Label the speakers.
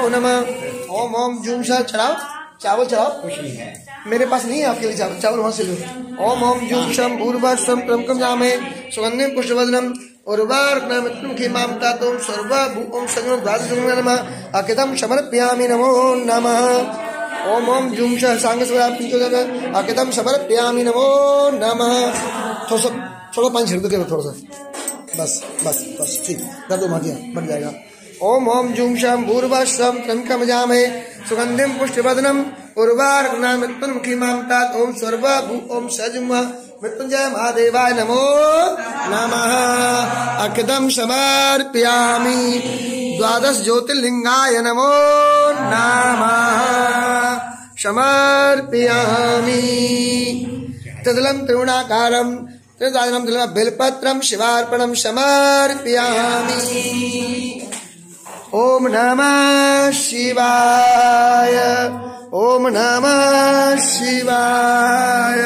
Speaker 1: नमः। ओम ओम जूम सा चढ़ाओ, चावल चढ़ाओ, मेरे पास नहीं है आपके लिए चावल, चावल वहां से लो। ओम ओम जूम शम भूर्भुवस्सुम त्रयंबकं यजामहे सुगंधिं पुष्टिवर्धनम् उर्वारुकमित्तमुखी मां तातों सर्वभू ओम सजनो द्वादशं नमः अकितं समर्पयामि नमो नमः। ओम ओम जूम सा सांग स्वरापिंचोदक अकितं समर्पयामि नमो नमः। थोड़ा पानी छिड़क दो केवल थोड़ा सा, बस बस बस ठीक, कर दो माटिया बन जाएगा। ओम ओम जूम शम भूर्भुवस्सुम त्र्यंबकं यजामहे सुगंधिं पुष्टिवर्धनम् उर्वारुकमित्तमुखी मां तातों सर्वभू ओम सजनो मृत्युंजय महादेवाय नमो नमः अकितं समर्पयामि द्वादश ज्योतिर्लिंगाय नमो नमः समर्पयामि। तदलं त्रिगुणाकारं त्रिदानं तिलकं बेलपत्रं शिवार्पणं समर्पयामि। ओम नमः शिवाय, ओम नमः शिवाय।